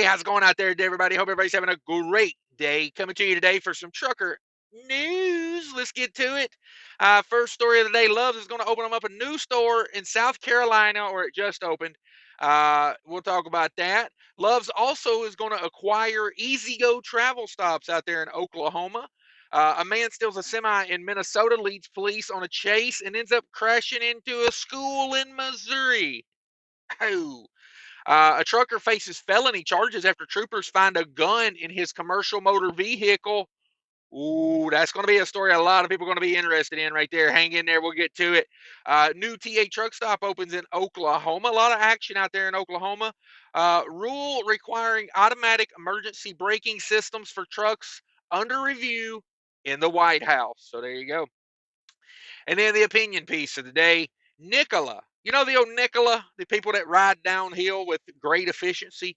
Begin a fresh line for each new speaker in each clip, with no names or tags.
Hey, how's it going out there, everybody? Hope everybody's having a great day. Coming to you today for some trucker news. Let's get to it. First story of the day, Love's is going to open them up a new store in South Carolina, or it just opened. We'll talk about that. Love's also is going to acquire Easy Go travel stops out there in Oklahoma. A man steals a semi in Minnesota, leads police on a chase, and ends up crashing into a school in Missouri. Oh. A trucker faces felony charges after troopers find a gun in his commercial motor vehicle. Ooh, that's going to be a story a lot of people are going to be interested in right there. Hang in there. We'll get to it. New TA truck stop opens in Oklahoma. A lot of action out there in Oklahoma. Rule requiring automatic emergency braking systems for trucks under review in the White House. So there you go. And then the opinion piece of the day, Nikola. You know the old Nikola, the people that ride downhill with great efficiency?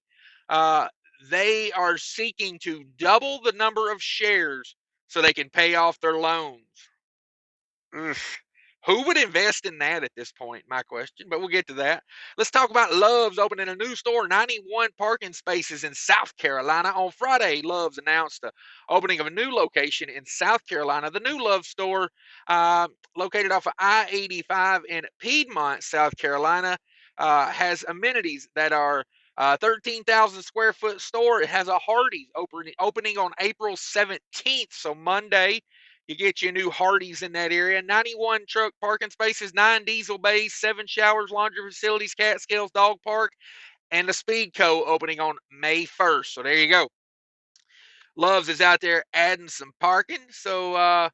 Uh, they are seeking to double the number of shares so they can pay off their loans. Ugh. Who would invest in that at this point? My question, but we'll get to that. Let's talk about Love's opening a new store, 91 parking spaces in South Carolina. On Friday, Love's announced the opening of a new location in South Carolina. The new Love store, located off of I-85 in Piedmont, South Carolina, has amenities that are 13,000 square foot store. It has a Hardee's opening on April 17th, so Monday. You get your new Hardee's in that area. 91 truck parking spaces, 9 diesel bays, 7 showers, laundry facilities, Catskills Dog Park, and the Speedco opening on May 1st. So there you go. Love's is out there adding some parking. So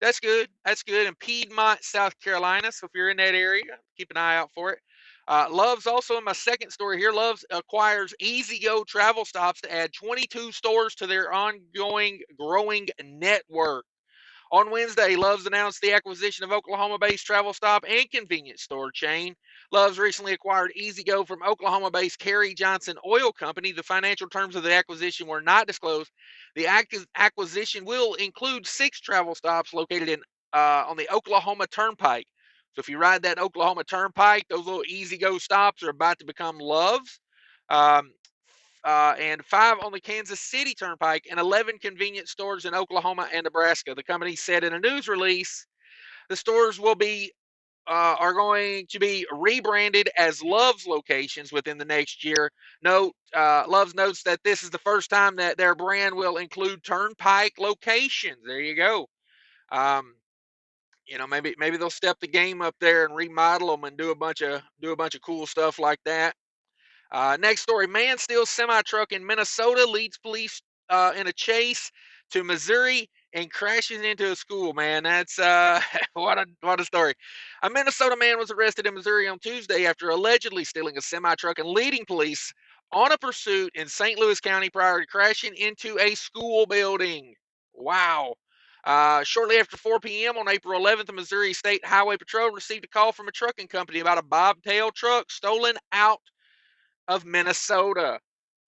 that's good. That's good. In Piedmont, South Carolina. So if you're in that area, keep an eye out for it. Love's also in my second story here. Love's acquires Easy Go travel stops to add 22 stores to their ongoing growing network. On Wednesday, Love's announced the acquisition of Oklahoma-based travel stop and convenience store chain. Love's recently acquired Easy Go from Oklahoma-based Kerry Johnson Oil Company. The financial terms of the acquisition were not disclosed. The acquisition will include 6 travel stops located on the Oklahoma Turnpike. So if you ride that Oklahoma Turnpike, those little Easy Go stops are about to become Love's. Um, and 5 on the Kansas City Turnpike, and 11 convenience stores in Oklahoma and Nebraska. The company said in a news release, the stores are going to be rebranded as Love's locations within the next year. Love's notes that this is the first time that their brand will include Turnpike locations. There you go. Maybe they'll step the game up there and remodel them and do a bunch of cool stuff like that. Next story, man steals semi-truck in Minnesota, leads police in a chase to Missouri, and crashes into a school, man. That's what a story. A Minnesota man was arrested in Missouri on Tuesday after allegedly stealing a semi-truck and leading police on a pursuit in St. Louis County prior to crashing into a school building. Wow. Shortly after 4 p.m. on April 11th, the Missouri State Highway Patrol received a call from a trucking company about a bobtail truck stolen out of Minnesota.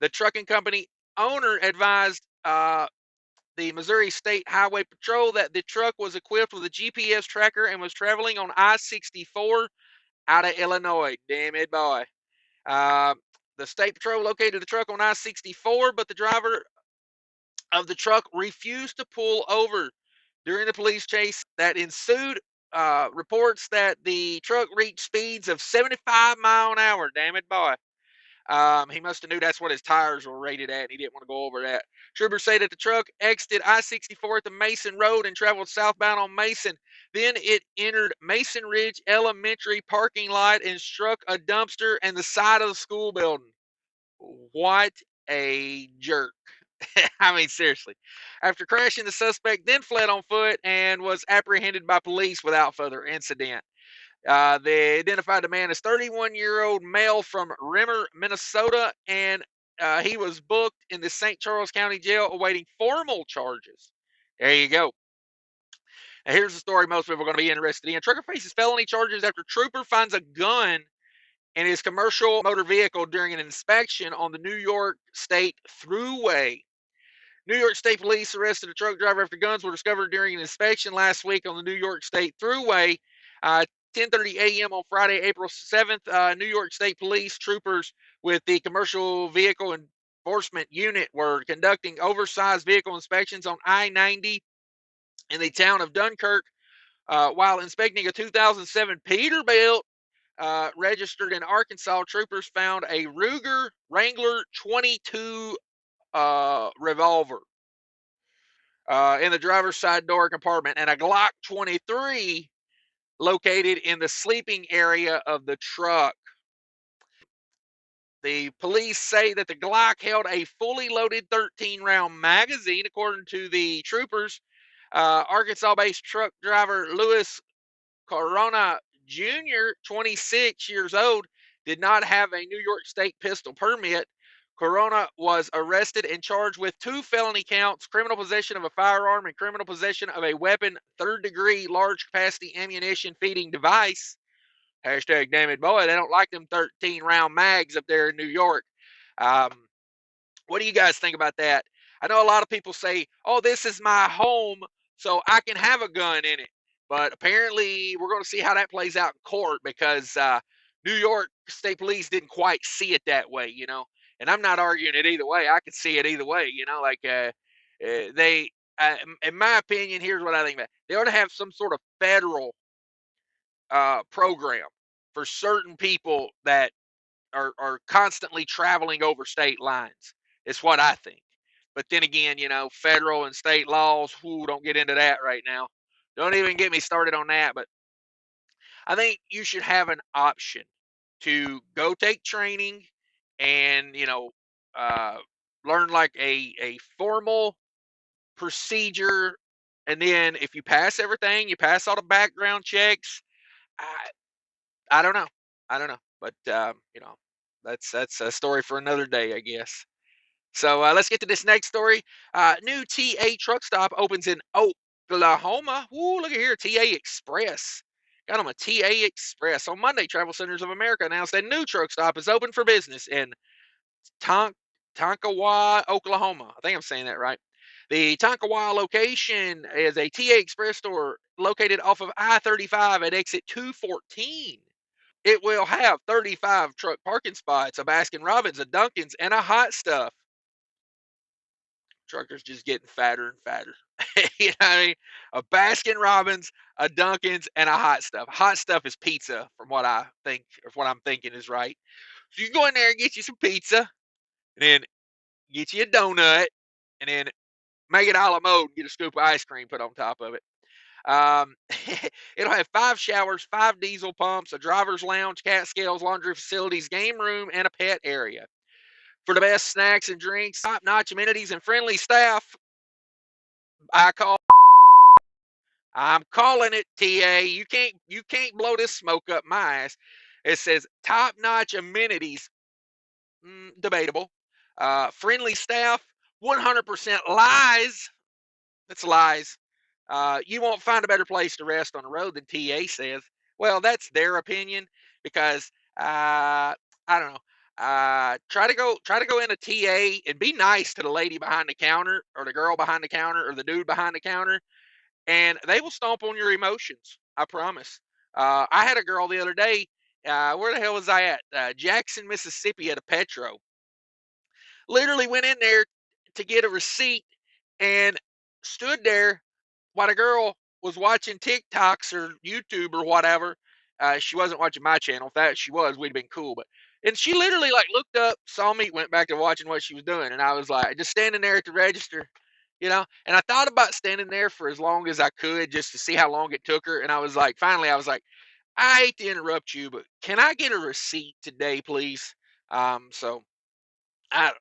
The trucking company owner advised the Missouri State Highway Patrol that the truck was equipped with a GPS tracker and was traveling on I-64 out of Illinois. Damn it, boy. The State Patrol located the truck on I-64, but the driver of the truck refused to pull over. During the police chase that ensued, reports that the truck reached speeds of 75 miles an hour. Damn it, boy. He must have knew that's what his tires were rated at, and he didn't want to go over that. Troopers say that the truck exited I-64 at the Mason Road and traveled southbound on Mason. Then it entered Mason Ridge Elementary parking lot and struck a dumpster and the side of the school building. What a jerk. I mean, seriously. After crashing, the suspect then fled on foot and was apprehended by police without further incident. They identified the man as 31-year-old male from Rimmer, Minnesota, and he was booked in the St. Charles County Jail awaiting formal charges. There you go. Now, here's the story most people are going to be interested in. Trucker faces felony charges after trooper finds a gun in his commercial motor vehicle during an inspection on the New York State Thruway. New York State Police arrested a truck driver after guns were discovered during an inspection last week on the New York State Thruway. 10:30 a.m. on Friday, April 7th, New York State Police troopers with the commercial vehicle enforcement unit were conducting oversized vehicle inspections on I-90 in the town of Dunkirk while inspecting a 2007 Peterbilt registered in Arkansas. Troopers found a Ruger Wrangler 22 revolver in the driver's side door compartment and a Glock 23 located in the sleeping area of the truck. The police say that the Glock held a fully loaded 13-round magazine, according to the troopers. Arkansas-based truck driver Louis Corona Jr., 26 years old, did not have a New York State pistol permit. Corona was arrested and charged with 2 felony counts: criminal possession of a firearm and criminal possession of a weapon, third-degree large-capacity ammunition feeding device. Hashtag dammitboy. They don't like them 13-round mags up there in New York. What do you guys think about that? I know a lot of people say, oh, this is my home, so I can have a gun in it. But apparently, we're going to see how that plays out in court, because New York State Police didn't quite see it that way, you know. And I'm not arguing it either way. I could see it either way, you know. Like they, in my opinion, here's what I think about it. They ought to have some sort of federal program for certain people that are constantly traveling over state lines. It's what I think. But then again, you know, federal and state laws, don't get into that right now. Don't even get me started on that. But I think you should have an option to go take training and, you know, learn like a formal procedure. And then if you pass everything, you pass all the background checks. I don't know. I don't know. But, you know, that's a story for another day, I guess. So let's get to this next story. New TA truck stop opens in Oklahoma. Ooh, look at here, TA Express. Got them a TA Express. On Monday, Travel Centers of America announced a new truck stop is open for business in Tonkawa, Oklahoma. I think I'm saying that right. The Tonkawa location is a TA Express store located off of I-35 at exit 214. It will have 35 truck parking spots, a Baskin Robbins, a Dunkin's, and a Hot Stuff. Truckers just getting fatter and fatter. You know what I mean? A Baskin Robbins, a Dunkin's, and a Hot Stuff. Hot Stuff is pizza, from what I think, or what I'm thinking is right. So you go in there and get you some pizza, and then get you a donut, and then make it a la mode and get a scoop of ice cream put on top of it. It'll have 5 showers, 5 diesel pumps, a driver's lounge, cat scales, laundry facilities, game room, and a pet area. For the best snacks and drinks, top-notch amenities, and friendly staff, I'm calling it, TA. You can't blow this smoke up my ass. It says top-notch amenities, debatable. Friendly staff, 100% lies. That's lies. You won't find a better place to rest on the road than TA says. Well, that's their opinion, because I don't know. Try to go in a TA and be nice to the lady behind the counter, or the girl behind the counter, or the dude behind the counter, and they will stomp on your emotions. I promise. I had a girl the other day. Where the hell was I at? Jackson, Mississippi, at a Petro. Literally went in there to get a receipt and stood there while the girl was watching TikToks or YouTube or whatever. She wasn't watching my channel. If that she was, we'd have been cool. And she literally like looked up, saw me, went back to watching what she was doing, and I was like just standing there at the register, you know. And I thought about standing there for as long as I could just to see how long it took her. And I was like, finally, I was like, I hate to interrupt you, but can I get a receipt today, please? So I,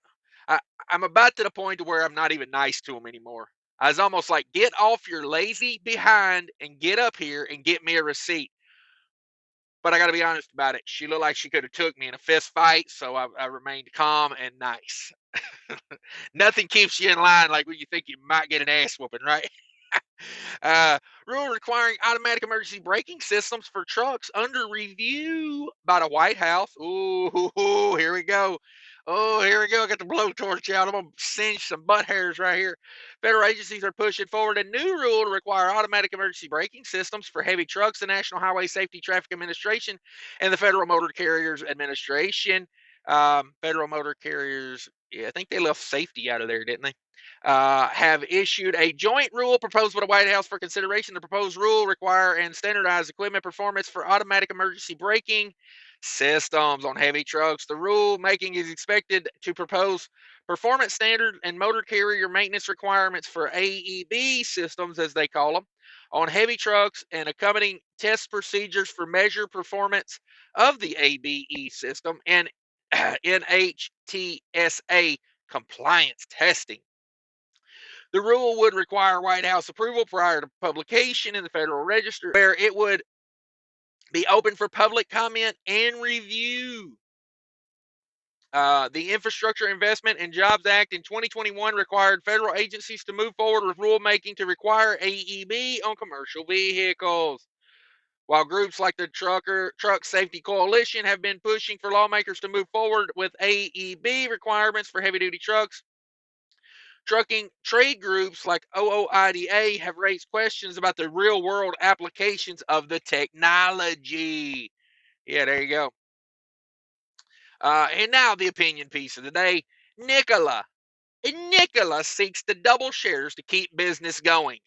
I I'm about to the point to where I'm not even nice to him anymore. I was almost like, get off your lazy behind and get up here and get me a receipt. But I got to be honest about it. She looked like she could have took me in a fist fight, so I remained calm and nice. Nothing keeps you in line like when you think you might get an ass whooping, right? Rule requiring automatic emergency braking systems for trucks under review by the White House. Ooh, here we go. Oh, here we go. I got the blowtorch out. I'm going to singe some butt hairs right here. Federal agencies are pushing forward a new rule to require automatic emergency braking systems for heavy trucks. The National Highway Safety Traffic Administration and the Federal Motor Carriers Administration Federal motor carriers, yeah, I think they left safety out of there, didn't they? Have issued a joint rule proposed by the White House for consideration. The proposed rule require and standardize equipment performance for automatic emergency braking systems on heavy trucks. The rule making is expected to propose performance standard and motor carrier maintenance requirements for AEB systems, as they call them, on heavy trucks and accompanying test procedures for measure performance of the ABE system and NHTSA compliance testing. The rule would require White House approval prior to publication in the Federal Register, where it would be open for public comment and review. The Infrastructure Investment and Jobs Act in 2021 required federal agencies to move forward with rulemaking to require AEB on commercial vehicles. While groups like the Truck Safety Coalition have been pushing for lawmakers to move forward with AEB requirements for heavy-duty trucks, trucking trade groups like ooida have raised questions about the real-world applications of the technology. Yeah, there you go. And now the opinion piece of the day. Nikola seeks to double shares to keep business going.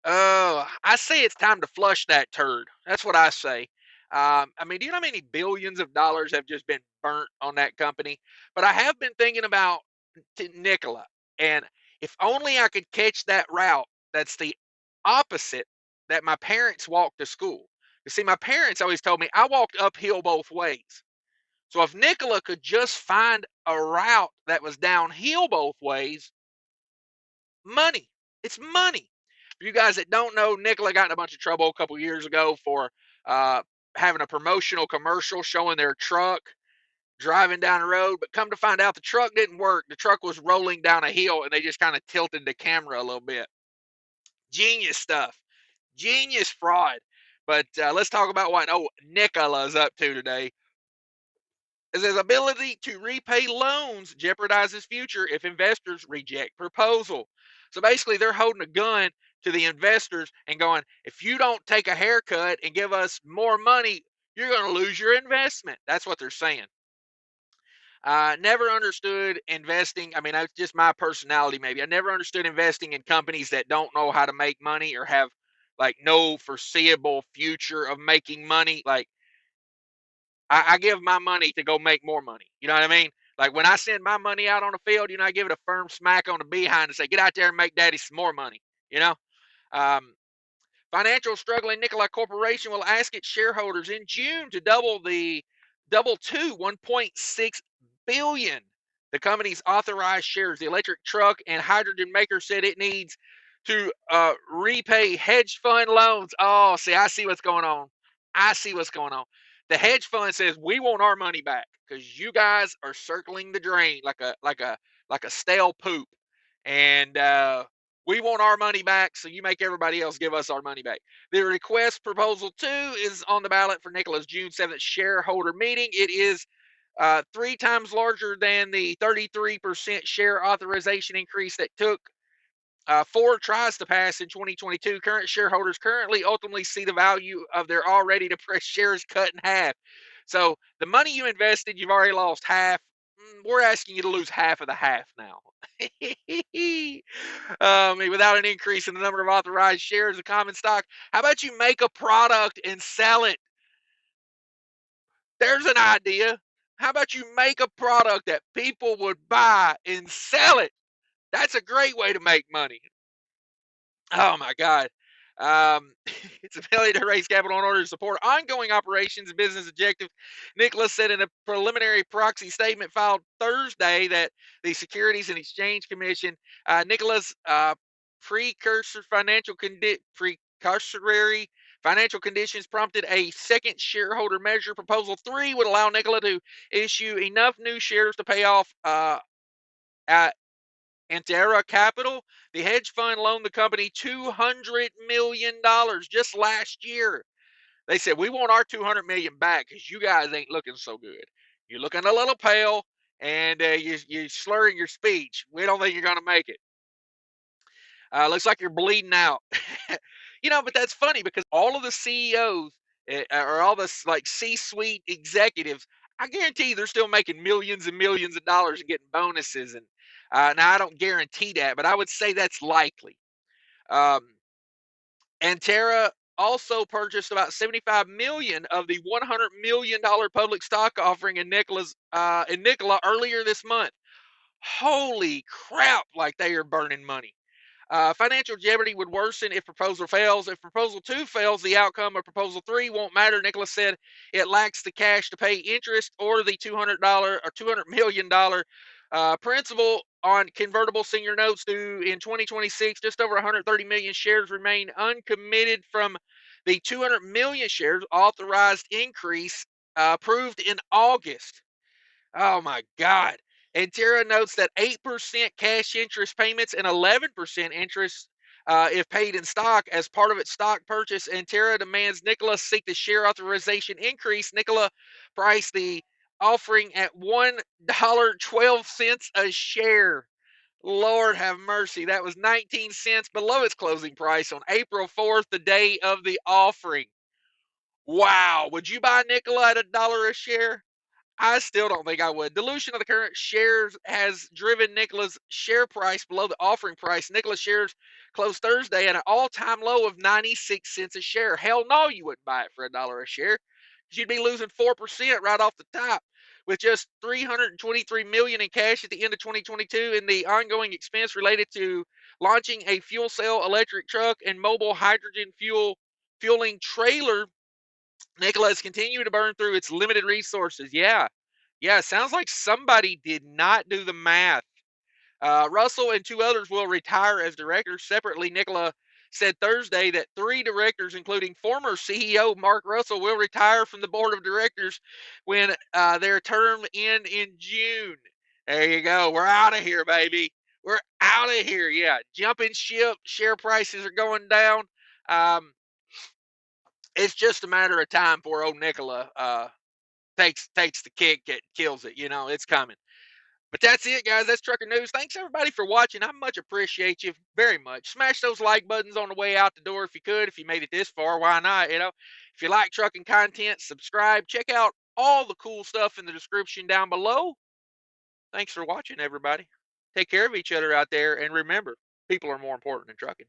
I say it's time to flush that turd. That's what I say. I mean, do you know how many billions of dollars have just been burnt on that company? But I have been thinking about Nikola, and if only I could catch that route that's the opposite that my parents walked to school. You see, my parents always told me I walked uphill both ways. So if Nikola could just find a route that was downhill both ways, money. It's money. For you guys that don't know, Nikola got in a bunch of trouble a couple years ago for uh, having a promotional commercial showing their truck driving down the road. But come to find out, the truck didn't work. The truck was rolling down a hill, and they just kind of tilted the camera a little bit. Genius stuff. Genius fraud. But let's talk about what Nikola's up to today. His ability to repay loans jeopardizes future if investors reject proposal. So basically, they're holding a gun to the investors and going, if you don't take a haircut and give us more money, you're going to lose your investment. That's what they're saying. Never understood investing. I mean, that's just my personality, maybe. I never understood investing in companies that don't know how to make money or have like no foreseeable future of making money. Like, I give my money to go make more money. You know what I mean? Like when I send my money out on the field, I give it a firm smack on the behind and say, get out there and make daddy some more money. You know? Um, Financial struggling Nikola Corporation will ask its shareholders in June to double to 1.6 billion. The company's authorized shares. The electric truck and hydrogen maker said it needs to repay hedge fund loans. Oh, see, I see what's going on. I see what's going on. The hedge fund says we want our money back because you guys are circling the drain like a stale poop, and we want our money back, so you make everybody else give us our money back. The request proposal 2 is on the ballot for Nikola's June 7th shareholder meeting. It is 3 times larger than the 33% share authorization increase that took 4 tries to pass in 2022. Current shareholders currently ultimately see the value of their already depressed shares cut in half. So the money you invested, you've already lost half. We're asking you to lose half of the half now. Without an increase in the number of authorized shares of common stock, how about you make a product and sell it? There's an idea. How about you make a product that people would buy and sell it? That's a great way to make money. Oh my God. Its ability to raise capital in order to support ongoing operations and business objectives. Nicholas said in a preliminary proxy statement filed Thursday that the Securities and Exchange Commission, Nicholas precursory financial conditions prompted a second shareholder measure. Proposal 3 would allow Nikola to issue enough new shares to pay off Antera Capital, the hedge fund, loaned the company $200 million just last year. They said, we want our $200 million back because you guys ain't looking so good. You're looking a little pale, and you're slurring your speech. We don't think you're going to make it. Looks like you're bleeding out. But that's funny because all of the CEOs or all the like C-suite executives I guarantee they're still making millions and millions of dollars and getting bonuses. And now I don't guarantee that, but I would say that's likely. Um, Antera also purchased about 75 million of the 100 million dollar public stock offering in Nikola earlier this month. Holy crap! Like they are burning money. Financial jeopardy would worsen if proposal fails. If proposal 2 fails, the outcome of proposal 3 won't matter. Nicholas said it lacks the cash to pay interest or the $200 or $200 million principal on convertible senior notes due in 2026. Just over 130 million shares remain uncommitted from the 200 million shares authorized increase approved in August. Oh my God. And Tara notes that 8% cash interest payments and 11% interest if paid in stock as part of its stock purchase. And Tara demands Nikola seek the share authorization increase. Nikola priced the offering at $1.12 a share. Lord have mercy. That was 19 cents below its closing price on April 4th, the day of the offering. Wow. Would you buy Nikola at $1 a share? I still don't think I would. Dilution of the current shares has driven Nikola's share price below the offering price. Nikola's shares closed Thursday at an all-time low of 96 cents a share. Hell no, you wouldn't buy it for $1 a share. You'd be losing 4% right off the top. With just 323 million in cash at the end of 2022 and the ongoing expense related to launching a fuel cell electric truck and mobile hydrogen fueling trailer, Nikola is continuing to burn through its limited resources. Yeah. Yeah. Sounds like somebody did not do the math. Russell and 2 others will retire as directors. Separately, Nikola said Thursday that 3 directors, including former CEO Mark Russell, will retire from the board of directors when their term ends in June. There you go. We're out of here, baby. We're out of here. Yeah. Jumping ship. Share prices are going down. Um, it's just a matter of time before old Nikola takes the kick that kills it. You know, it's coming. But that's it, guys. That's trucker news. Thanks everybody for watching. I much appreciate you very much. Smash those like buttons on the way out the door if you could. If you made it this far, why not? You know, if you like trucking content, subscribe. Check out all the cool stuff in the description down below. Thanks for watching, everybody. Take care of each other out there, and remember, people are more important than trucking.